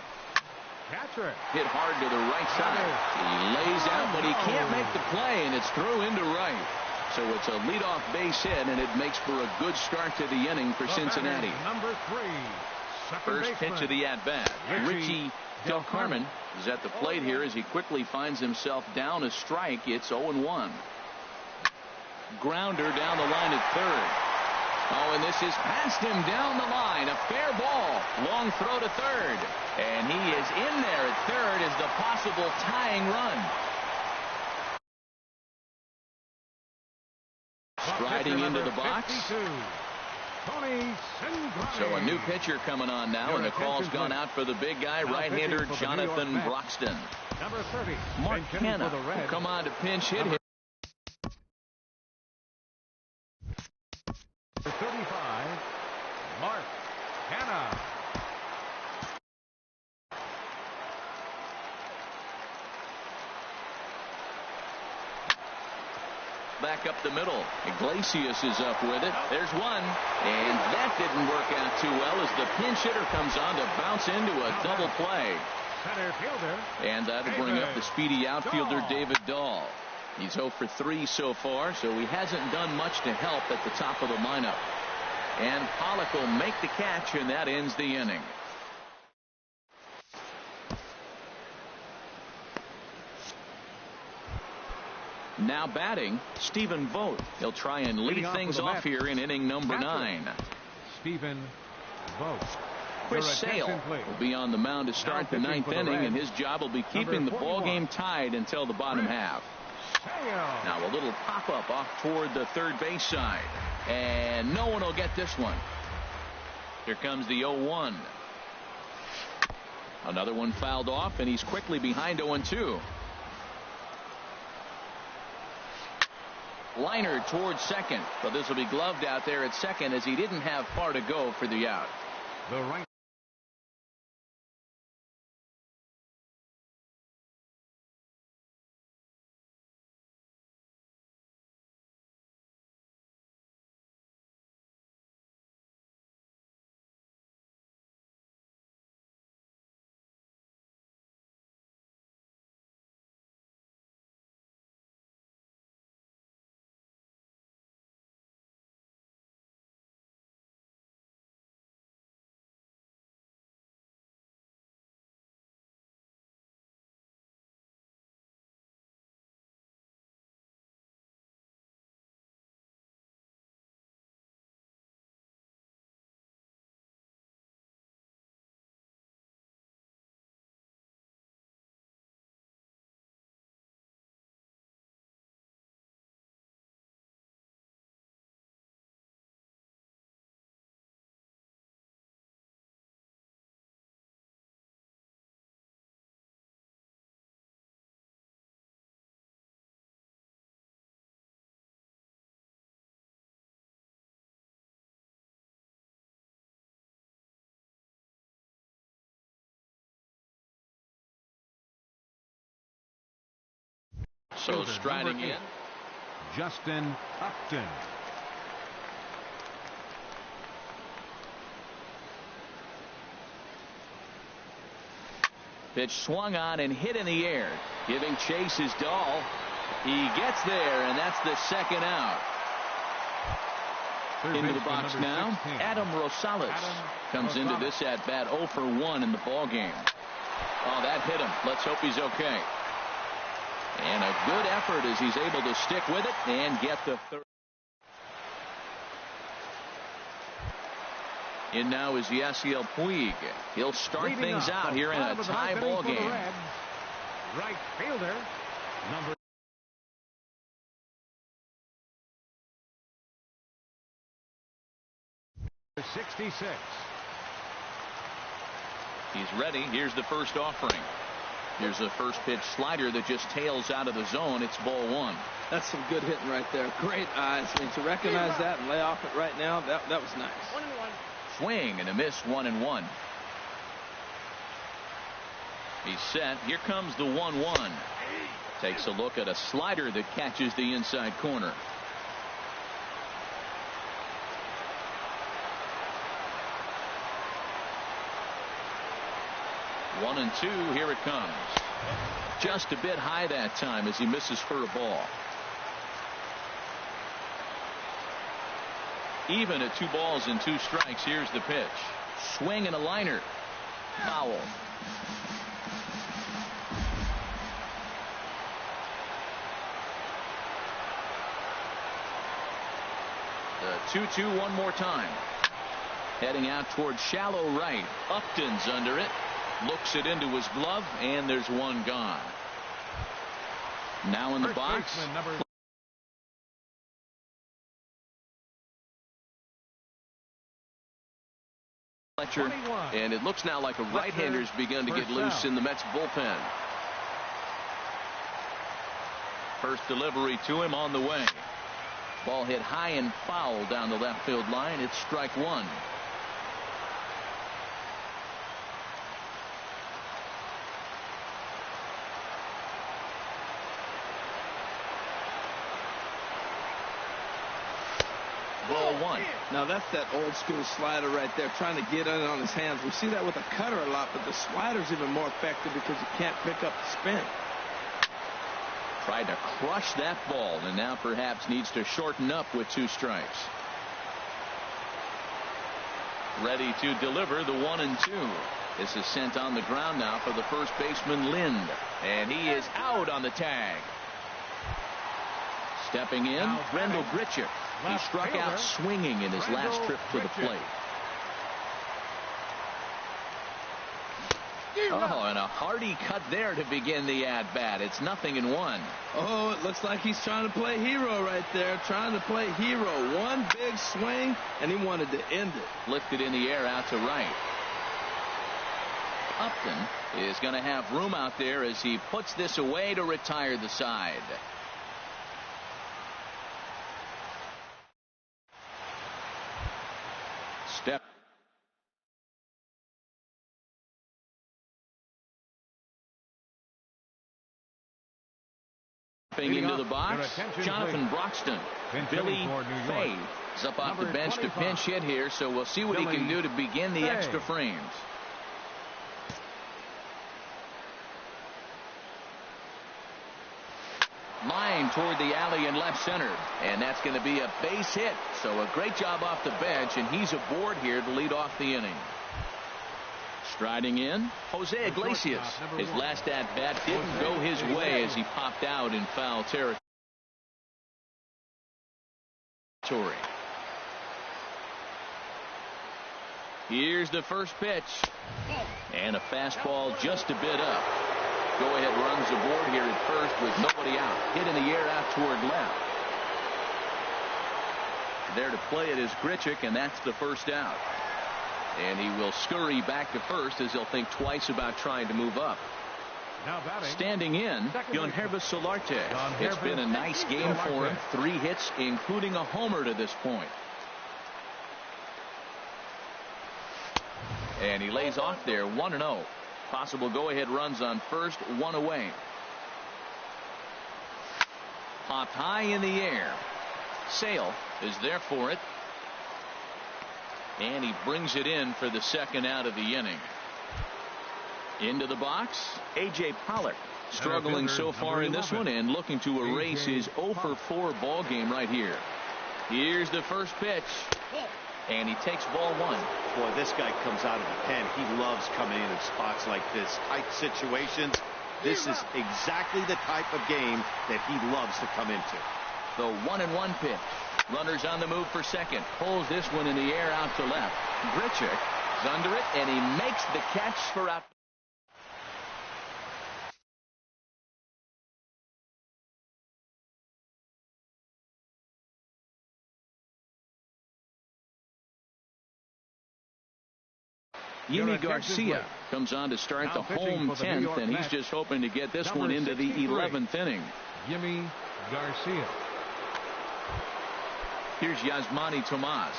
Catcher. Hit hard to the right side. He lays out, but he can't make the play, and it's through into right. So it's a leadoff base hit, and it makes for a good start to the inning for Cincinnati. Number 3. First pitch of the at-bat. Richie Del Carmen is at the plate here as he quickly finds himself down a strike. It's 0-1. Grounder down the line at third. Oh, and this is past him down the line. A fair ball. Long throw to third. And he is in there at third as the possible tying run. Striding into the box. So a new pitcher coming on now, and the call's gone out for the big guy, right-hander Jonathan Broxton. Number 30. Mark Hanna will come on to pinch hit him. 35. Mark Hanna. Back up the middle. Iglesias is up with it. There's one. And that didn't work out too well as the pinch hitter comes on to bounce into a double play. Center fielder. And that'll bring up the speedy outfielder David Dahl. He's 0 for 3 so far, so he hasn't done much to help at the top of the lineup. And Pollock will make the catch, and that ends the inning. Now batting, Stephen Vogt. He'll try and lead things off here in inning number 9. Stephen Vogt. Chris Sale will be on the mound to start the 9th inning, and his job will be keeping the ball game tied until the bottom half. Now a little pop-up off toward the third base side, and no one will get this one. Here comes the 0-1. Another one fouled off, and he's quickly behind 0-2. Liner towards second, but this will be gloved out there at second as he didn't have far to go for the out. The right. So striding in, Justin Upton. pitch swung on and hit in the air. Giving chase is Dahl. He gets there, and that's the second out. Into the box now, Adam Rosales comes into this at bat 0 for 1 in the ball game. Oh, that hit him. Let's hope he's okay. And a good effort as he's able to stick with it and get the third. In now is Yasiel Puig. He'll start things out here in a tie ball game. Right fielder, number 66. He's ready. Here's the first offering. Here's the first pitch slider that just tails out of the zone. It's ball 1. That's some good hitting right there. Great eyes. I mean, to recognize that and lay off it right now, that was nice. 1-1. Swing and a miss, 1-1. He's set. Here comes the 1-1. Takes a look at a slider that catches the inside corner. One and two. Here it comes. Just a bit high that time as he misses for a ball. Even at 2 balls and 2 strikes. Here's the pitch. Swing and a liner. Foul. The 2-2 one more time. Heading out towards shallow right. Upton's under it. Looks it into his glove, and there's one gone. Now in the box. And it looks now like a right-hander's begun to get loose in the Mets bullpen. First delivery to him on the way. Ball hit high and foul down the left field line. It's strike one. Ball one. Now that's that old school slider right there, trying to get in on his hands. We see that with a cutter a lot, but the slider's even more effective because you can't pick up the spin. Tried to crush that ball, and now perhaps needs to shorten up with 2 strikes. Ready to deliver the 1-2. This is sent on the ground now for the first baseman, Lind, and he is out on the tag. Stepping in, Randall Grichuk. He struck out swinging in his last trip to the plate. Oh, and a hearty cut there to begin the at-bat. It's 0-1. Oh, it looks like he's trying to play hero right there. Trying to play hero. One big swing, and he wanted to end it. Lifted in the air out to right. Upton is going to have room out there as he puts this away to retire the side. Step. Into the box, Jonathan Broxton. Billy Fay is up off the bench to pinch hit here, so we'll see what he can do to begin the extra frames. Line toward the alley in left center, and that's going to be a base hit. So a great job off the bench, and he's aboard here to lead off the inning. Striding in, Jose Iglesias. His last at-bat didn't go his way as he popped out in foul territory. Here's the first pitch. And a fastball just a bit up. Go-ahead runs aboard here at first with nobody out. Hit in the air out toward left. There to play it is Grichuk, and that's the first out. And he will scurry back to first as he'll think twice about trying to move up. Standing in, Yonhervis Solarte. It's been a nice game for him. 3 hits, including a homer to this point. And he lays off there, 1-0. Possible go-ahead runs on first, 1 away. Popped high in the air. Sale is there for it. And he brings it in for the second out of the inning. Into the box, A.J. Pollock. Struggling so far in this one and looking to erase his 0-for-4 ball game right here. Here's the first pitch. And he takes ball 1. Boy, this guy comes out of the pen. He loves coming in spots like this. Tight situations. This is exactly the type of game that he loves to come into. The 1-1 pitch. Runners on the move for second. Pulls this one in the air out to left. Grichuk is under it, and he makes the catch for out. Yimi Garcia comes on to start the home 10th, and he's just hoping to get this one into the 11th inning. Yimi Garcia. Here's Yasmani Tomas.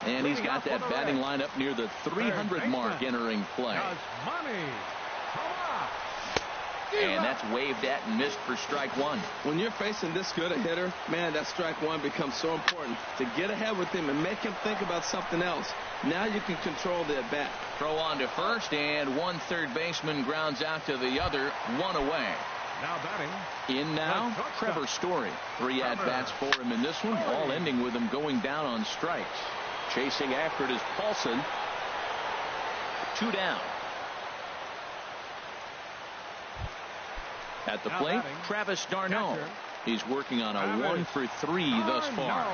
And he's got that batting lineup near the 300 mark entering play. And that's waved at and missed for strike one. When you're facing this good a hitter, man, that strike one becomes so important to get ahead with him and make him think about something else. Now you can control the at-bat. Throw on to first, and one third baseman grounds out to the other, one away. Now batting. In now, Trevor Story. 3 at-bats for him in this one, all ending with him going down on strikes. Chasing after it is Paulson. 2 down. At the plate, Travis d'Arnaud. He's working on a 1 for 3 thus far.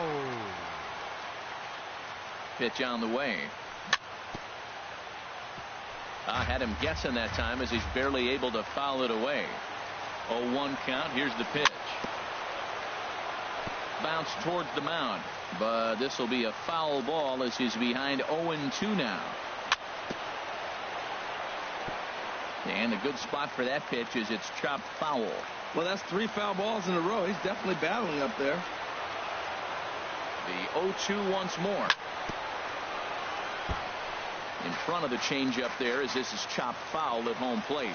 Pitch on the way. Had him guessing that time as he's barely able to foul it away. 0-1 count. Here's the pitch. Bounce towards the mound, but this will be a foul ball as he's behind 0-2 now. And a good spot for that pitch is it's chopped foul. Well, that's 3 foul balls in a row. He's definitely battling up there. The 0-2 once more. In front of the changeup there as this is chopped foul at home plate.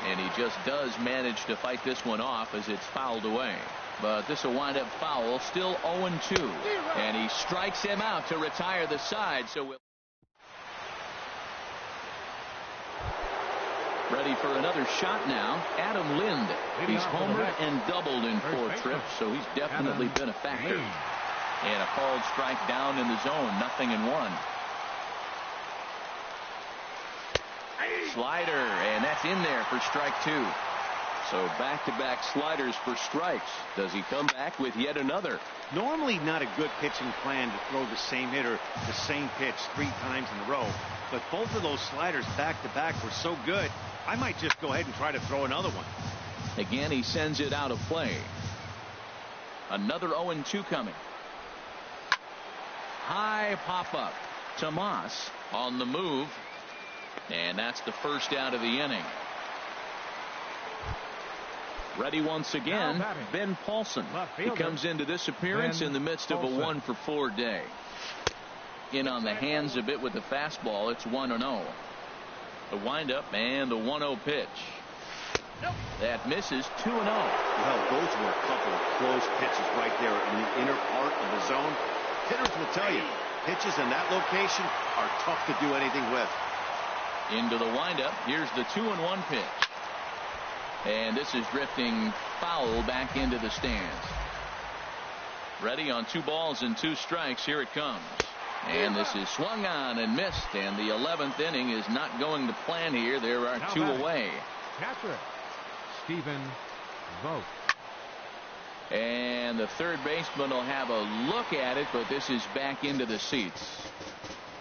And he just does manage to fight this one off as it's fouled away. But this will wind up foul. Still 0-2. And he strikes him out to retire the side. So ready for another shot now. Adam Lind. He's homered and doubled in 4 trips, so he's definitely been a factor. And a called strike down in the zone. 0-1. Slider, and that's in there for strike 2. So back-to-back sliders for strikes. Does he come back with yet another? Normally not a good pitching plan to throw the same hitter the same pitch 3 times in a row. But both of those sliders back-to-back were so good, I might just go ahead and try to throw another one. Again, he sends it out of play. Another 0-2 coming. High pop-up. Tomas on the move. And that's the first out of the inning. Ready once again, Ben Paulson. He comes into this appearance in the midst of a 1 for 4 day. In on the hands a bit with the fastball. It's 1-0. The windup and the 1-0 pitch. That misses. 2-0. Well, those were a couple of close pitches right there in the inner part of the zone. Hitters will tell you, pitches in that location are tough to do anything with. Into the windup. Here's the 2-1 pitch. And this is drifting foul back into the stands. Ready on 2 balls and 2 strikes. Here it comes. And this is swung on and missed. And the 11th inning is not going to plan here. There are 2 away. Catcher, Stephen Vogt. And the third baseman will have a look at it, but this is back into the seats.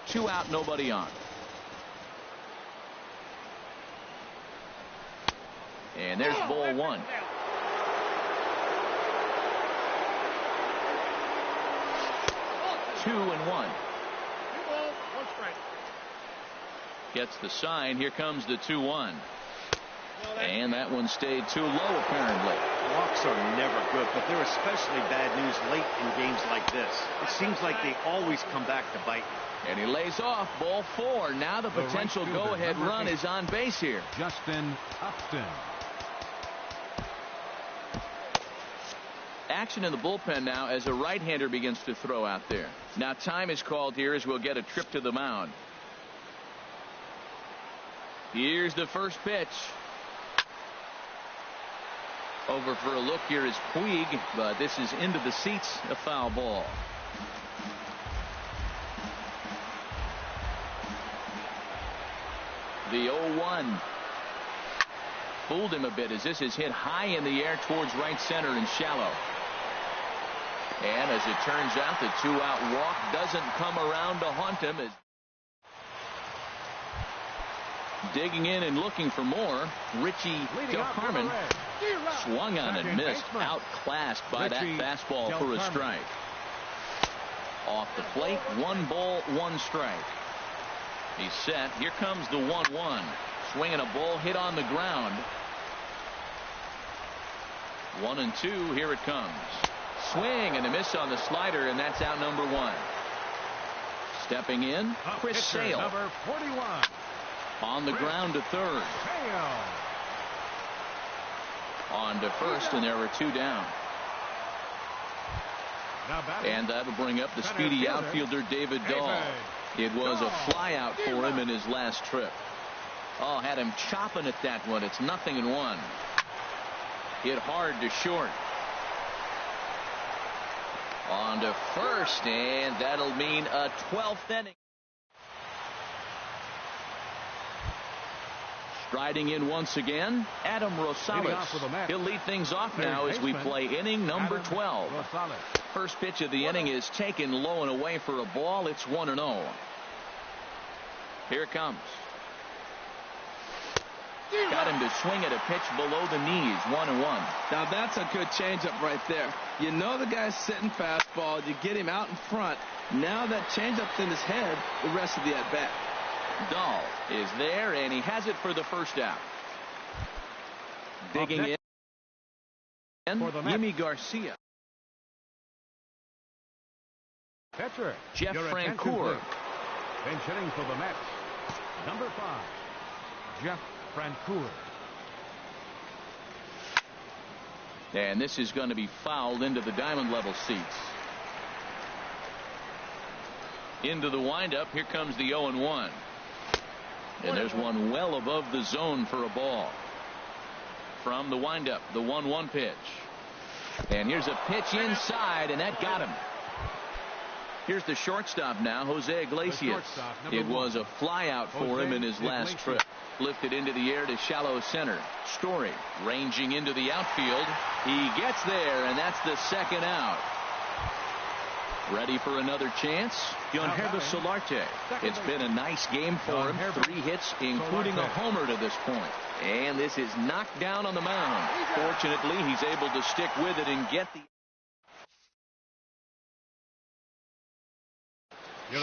2 out, nobody on. And there's ball 1. Two and 1. Gets the sign. Here comes the 2-1. And that one stayed too low, apparently. Walks are never good, but they're especially bad news late in games like this. It seems like they always come back to bite. And he lays off. Ball 4. Now the potential go-ahead run is on base here. Justin Upton. Action in the bullpen now as a right-hander begins to throw out there. Now time is called here as we'll get a trip to the mound. Here's the first pitch. Over for a look here is Puig, but this is into the seats, a foul ball. The 0-1 fooled him a bit as this is hit high in the air towards right center and shallow. And as it turns out, the 2-out walk doesn't come around to haunt him. Digging in and looking for more, Richie DeHarmon swung on and missed, outclassed by that fastball for a strike. Off the plate, 1 ball, 1 strike. He's set. Here comes the 1-1. Swinging a ball hit on the ground. 1-2. Here it comes. swing and a miss on the slider, and that's out number 1. Stepping in, Chris Sale. Number 41. On the ground to third. Sale. On to first, and there were 2 down. Now batting. And that'll bring up the speedy outfielder David Dahl. It was a flyout for him in his last trip. Oh, had him chopping at that one. It's 0-1. Hit hard to short. On to first, and that'll mean a 12th inning. Striding in once again, Adam Rosales. He'll lead things off now as we play inning number 12. First pitch of the inning is taken low and away for a ball. It's 1-0. Here it comes. Got him to swing at a pitch below the knees. 1-1. Now that's a good changeup right there. You know the guy's sitting fastball. You get him out in front. Now that changeup's in his head the rest of the at-bat. Dahl is there, and he has it for the first out. Digging in, Yimi Garcia. Catcher, Jeff Francoeur. Bench hitting for the Mets. Number 5, Jeff Francoeur. And this is going to be fouled into the diamond level seats. Into the windup. Here comes the 0-1. And there's one well above the zone for a ball. From the windup, the 1-1 pitch. And here's a pitch inside, and that got him. Here's the shortstop now, Jose Iglesias. It was a flyout for him in his last trip. Lifted into the air to shallow center. Story ranging into the outfield. He gets there, and that's the second out. Ready for another chance? Yangervis Solarte. It's been a nice game for him. 3 hits, including a homer to this point. And this is knocked down on the mound. Fortunately, he's able to stick with it and get the...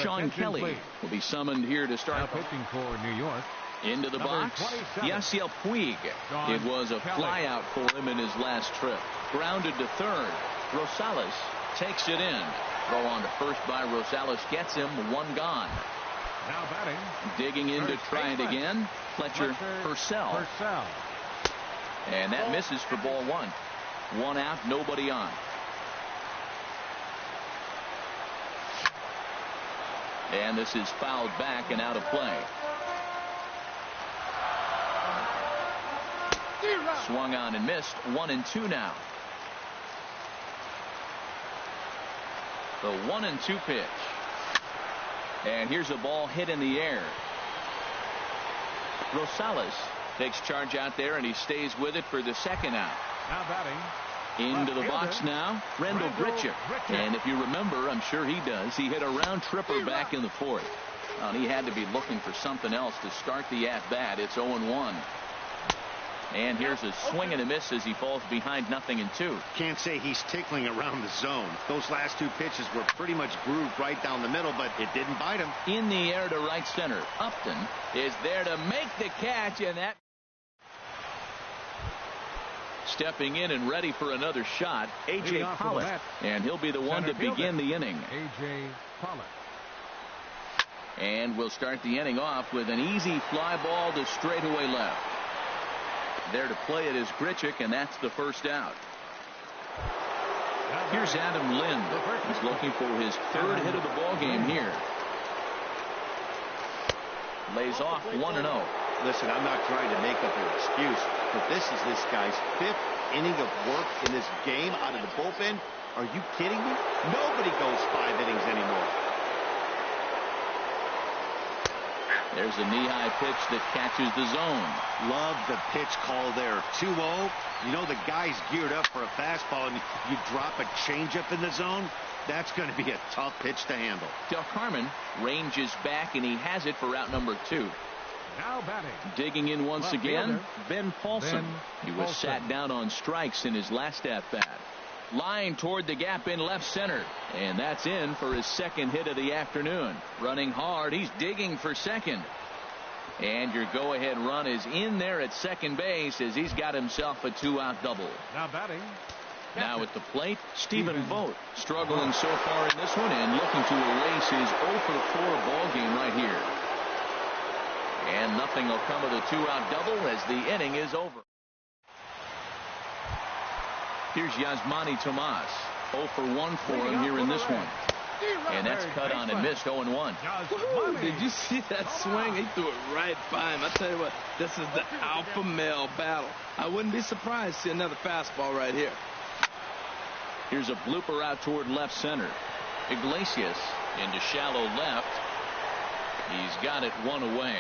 Sean Kelly will be summoned here to start. Now pitching for New York. Into the box, Yasiel Puig. It was a flyout for him in his last trip. Grounded to third. Rosales takes it in. Throw on to first by Rosales gets him. 1 gone. Now batting. Digging in to try it again. Fletcher Purcell. And that misses for ball 1. 1 out, nobody on. And this is fouled back and out of play. Swung on and missed. 1-2 now. The 1-2 pitch. And here's a ball hit in the air. Rosales takes charge out there, and he stays with it for the second out. Now batting. Into the box now, Randall Grichuk. And if you remember, I'm sure he does, he hit a round tripper back in the 4th. And he had to be looking for something else to start the at-bat. It's 0-1. And here's a swing and a miss as he falls behind 0-2. Can't say he's tickling around the zone. Those last 2 pitches were pretty much grooved right down the middle, but it didn't bite him. In the air to right center. Upton is there to make the catch, and that... Stepping in and ready for another shot, A.J. Pollock. And he'll be the one to begin the inning. A.J. Pollock. And we'll start the inning off with an easy fly ball to straightaway left. There to play it is Grichuk, and that's the first out. Here's Adam Lind. He's looking for his 3rd hit of the ball game here. Lays off 1-0. Listen, I'm not trying to make up an excuse, but this is this guy's 5th inning of work in this game out of the bullpen. Are you kidding me? Nobody goes 5 innings anymore. There's a knee-high pitch that catches the zone. Love the pitch call there. 2-0. You know the guy's geared up for a fastball, and you drop a changeup in the zone. That's going to be a tough pitch to handle. Del Carmen ranges back, and he has it for out number 2. Now batting. Digging in once again, Ben Paulson. He was Paulson. sat down on strikes in his last at-bat. Line toward the gap in left center. And that's in for his 2nd hit of the afternoon. Running hard. He's digging for second. And your go-ahead run is in there at second base as he's got himself a 2-out double. Now batting. Now at the plate, Stephen Vogt, struggling so far in this one and looking to erase his 0 for 4 ball game right here. And nothing will come of the 2-out double as the inning is over. Here's Yasmani Tomas. 0 for 1 for him here in this one. And that's cut on and missed. 0-1. Did you see that swing? He threw it right by him. I tell you what, this is the alpha male battle. I wouldn't be surprised to see another fastball right here. Here's a blooper out toward left center. Iglesias into shallow left. He's got it one away.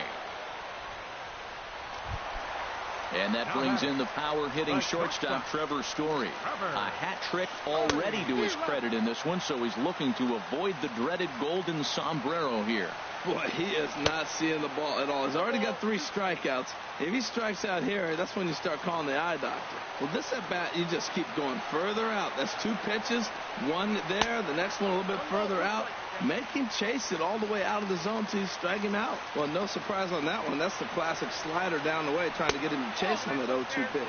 And that brings in the power-hitting shortstop Trevor Story. A hat trick already to his credit in this one, so he's looking to avoid the dreaded golden sombrero here. Boy, he is not seeing the ball at all. He's already got 3 strikeouts. If he strikes out here, that's when you start calling the eye doctor. Well, this at bat, you just keep going further out. That's 2 pitches, 1 there, the next one a little bit further out. Make him chase it all the way out of the zone till you strike him out. Well, no surprise on that one. That's the classic slider down the way, trying to get him to chase on that 0-2 pitch.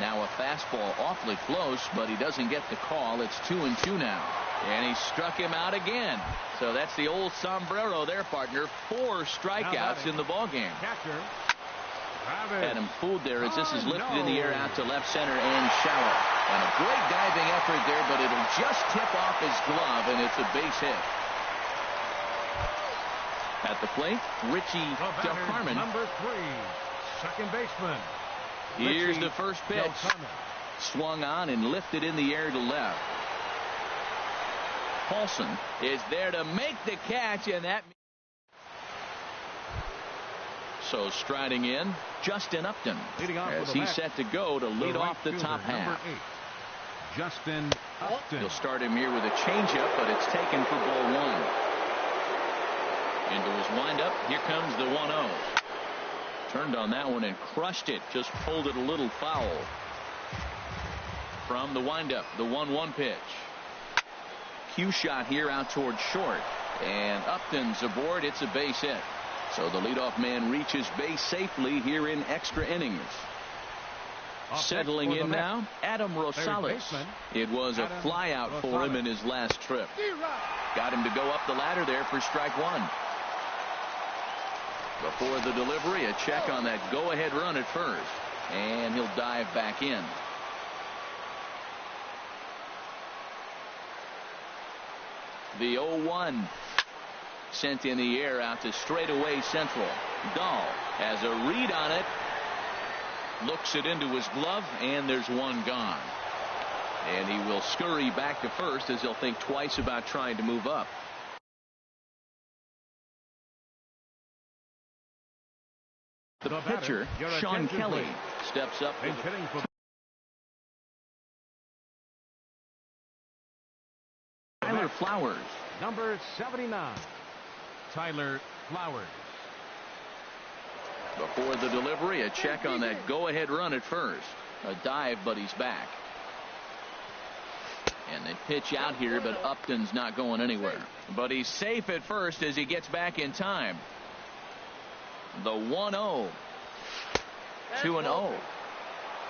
Now a fastball awfully close, but he doesn't get the call. It's 2-2 now. And he struck him out again. So that's the old sombrero there, partner. 4 strikeouts in the ballgame. Had him fooled there as this is lifted in the air out to left center and shallow. And a great diving effort there, but it'll just tip off his glove, and it's a base hit. At the plate, Richie DeHarmon. Number 3, second baseman. Here's the first pitch. Swung on and lifted in the air to left. Paulson is there to make the catch, and that. So striding in, Justin Upton, as he's set to go to lead off the top half. 8, Justin Upton. He'll start him here with a changeup, but it's taken for ball 1. Into his windup, here comes the 1-0. Turned on that one and crushed it, just pulled it a little foul. From the windup, the 1-1 pitch. Cue shot here out toward short, and Upton's aboard. It's a base hit. So the leadoff man reaches base safely here in extra innings. Settling in now, Adam Rosales. It was a flyout for him in his last trip. Got him to go up the ladder there for strike 1. Before the delivery, a check on that go-ahead run at first, and he'll dive back in. The 0-1 sent in the air out to straightaway central. Dahl has a read on it, looks it into his glove, and there's one gone. And he will scurry back to first as he'll think twice about trying to move up. The pitcher, Sean Kelly, steps up. Tyler Flowers. Number 79, Tyler Flowers. Before the delivery, a check on that go-ahead run at first. A dive, but he's back. And they pitch out here, but Upton's not going anywhere. But he's safe at first as he gets back in time. The 1-0. 2-0.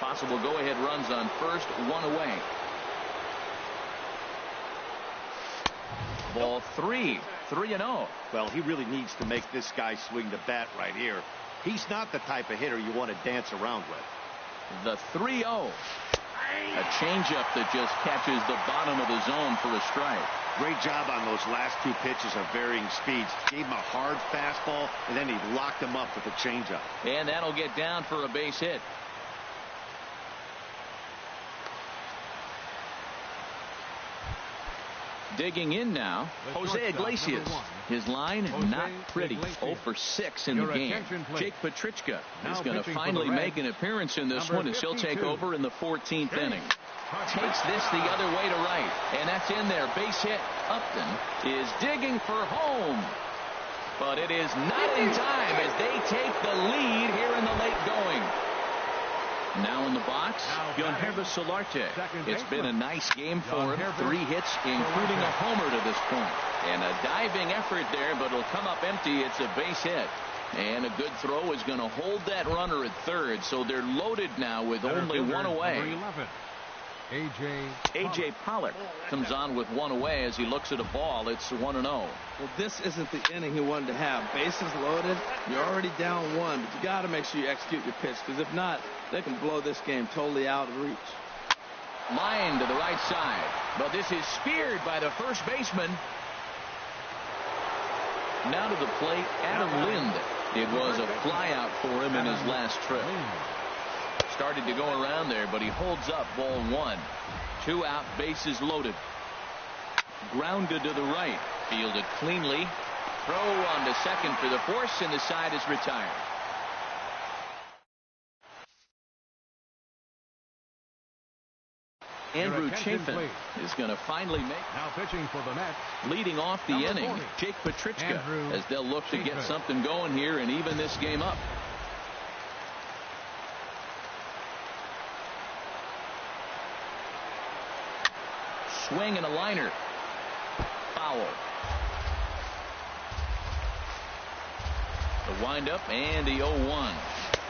Possible go-ahead runs on first, 1 away. Ball 3, 3-0. Well, he really needs to make this guy swing the bat right here. He's not the type of hitter you want to dance around with. The 3-0. A changeup that just catches the bottom of the zone for a strike. Great job on those last 2 pitches of varying speeds. Gave him a hard fastball, and then he locked him up with a changeup. And that'll get down for a base hit. Digging in now, Jose Iglesias. His line, not pretty. 0 for 6 in the game. Jake Petrichka is going to finally make an appearance in this one as he'll take over in the 14th inning. Takes this the other way to right, and that's in there. Base hit. Upton is digging for home, but it is not in time as they take the lead here in the late going. Now in the box, Yonhervis Solarte. It's been a nice game for him. 3 hits, including a homer to this point. And a diving effort there, but it'll come up empty. It's a base hit. And a good throw is going to hold that runner at third. So they're loaded now with only 1 away. A.J. Pollock comes on with one away as he looks at a ball. It's 1-0. Well, this isn't the inning he wanted to have. Bases loaded. You're already down one, but you got to make sure you execute your pitch, because if not, they can blow this game totally out of reach. Line to the right side, but this is speared by the first baseman. Now to the plate, Adam Lind. It was a flyout for him in his last trip. Started to go around there, but he holds up. Ball one. 2 out, bases loaded. Grounded to the right. Fielded cleanly. Throw on to second for the force, and the side is retired. Andrew Chafin is going to finally make. Now pitching for the Mets. Leading off the inning, 40. Jake Petrichka, as they'll look to get something going here and even this game up. Swing and a liner. Foul. The windup and the 0-1.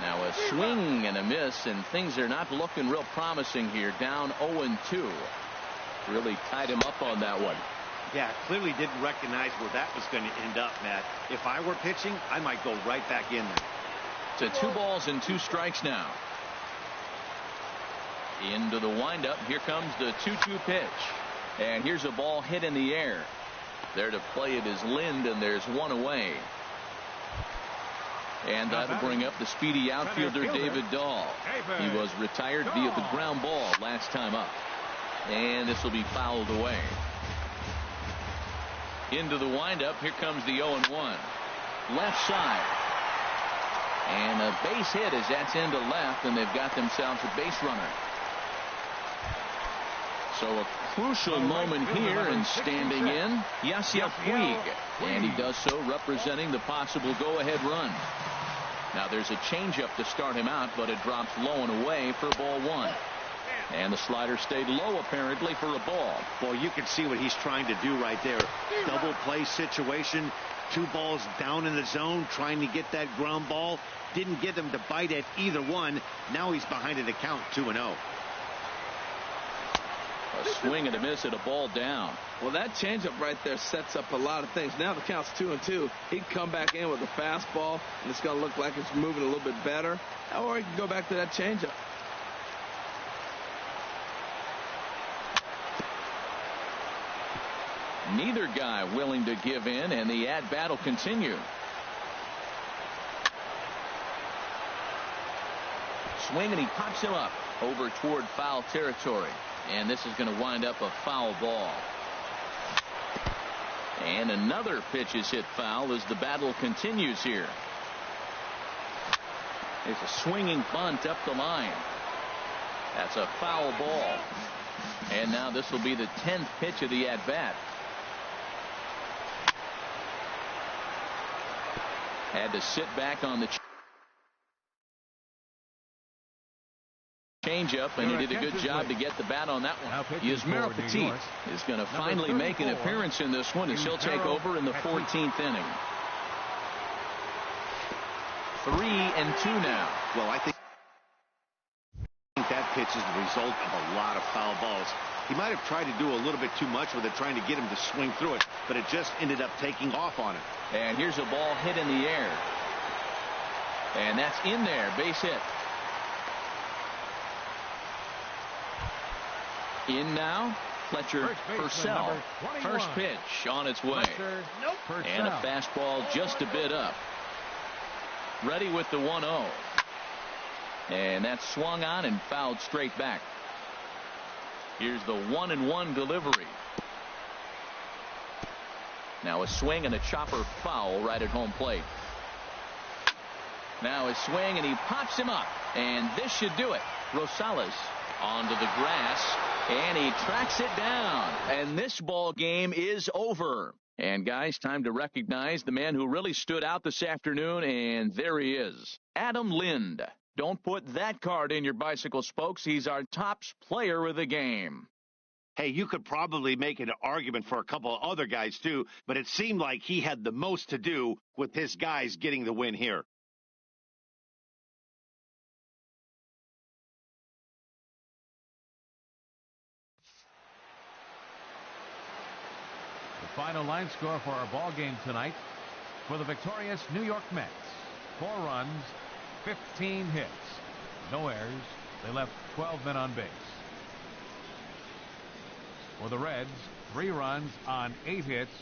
Now a swing and a miss, and things are not looking real promising here. Down 0-2. Really tied him up on that one. Yeah, clearly didn't recognize where that was going to end up, Matt. If I were pitching, I might go right back in there. It's 2 balls and 2 strikes now. Into the windup. Here comes the 2-2 pitch. And here's a ball hit in the air. There to play it is Lind, and there's one away. And that'll bring up the speedy outfielder David Dahl. He was retired via the ground ball last time up. And this will be fouled away. Into the windup. Here comes the 0-1. Left side. And a base hit as that's into left, and they've got themselves a base runner. So a crucial moment here, and standing in, Yasiel Puig. And he does so representing the possible go-ahead run. Now there's a changeup to start him out, but it drops low and away for ball one. And the slider stayed low apparently for a ball. Well, you can see what he's trying to do right there. Double play situation. 2 balls down in the zone, trying to get that ground ball. Didn't get him to bite at either one. Now he's behind in the count, 2-0. A swing and a miss at a ball down. Well, that changeup right there sets up a lot of things. Now the count's 2-2. He can come back in with a fastball, and it's going to look like it's moving a little bit better. Or he can go back to that changeup. Neither guy willing to give in, and the at-bat will continue. Swing, and he pops him up over toward foul territory. And this is going to wind up a foul ball. And another pitch is hit foul as the battle continues here. There's a swinging bunt up the line. That's a foul ball. And now this will be the 10th pitch of the at-bat. Had to sit back on the changeup, and he did a good job to get the bat on that one. Yusmeiro Petit is going to finally make an appearance in this one, as he'll take over in the 14th inning. 3-2 now. Well, I think that pitch is the result of a lot of foul balls. He might have tried to do a little bit too much with it, trying to get him to swing through it, but it just ended up taking off on him. And here's a ball hit in the air. And that's in there, base hit. In now, Fletcher Purcell. First pitch on its way. And a fastball just a bit up. Ready with the 1-0. And that's swung on and fouled straight back. Here's the 1-1 delivery. Now a swing and a chopper foul right at home plate. Now a swing, and he pops him up. And this should do it. Rosales onto the grass, and he tracks it down. And this ball game is over. And guys, time to recognize the man who really stood out this afternoon, and there he is, Adam Lind. Don't put that card in your bicycle spokes. He's our top player of the game. Hey, you could probably make an argument for a couple of other guys too, but it seemed like he had the most to do with his guys getting the win here. Final line score for our ball game tonight. For the victorious New York Mets, 4 runs, 15 hits, no errors. They left 12 men on base. For the Reds, 3 runs on 8 hits,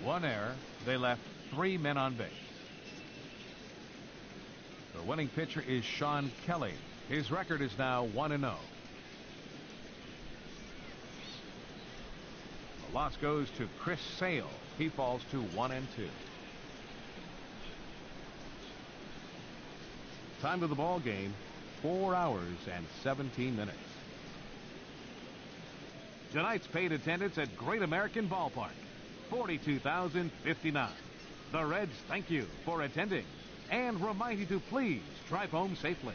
1 error. They left 3 men on base. The winning pitcher is Sean Kelly. His record is now 1-0. The loss goes to Chris Sale. He falls to 1-2. Time of the ball game, 4 hours and 17 minutes. Tonight's paid attendance at Great American Ballpark, 42,059. The Reds thank you for attending and remind you to please drive home safely.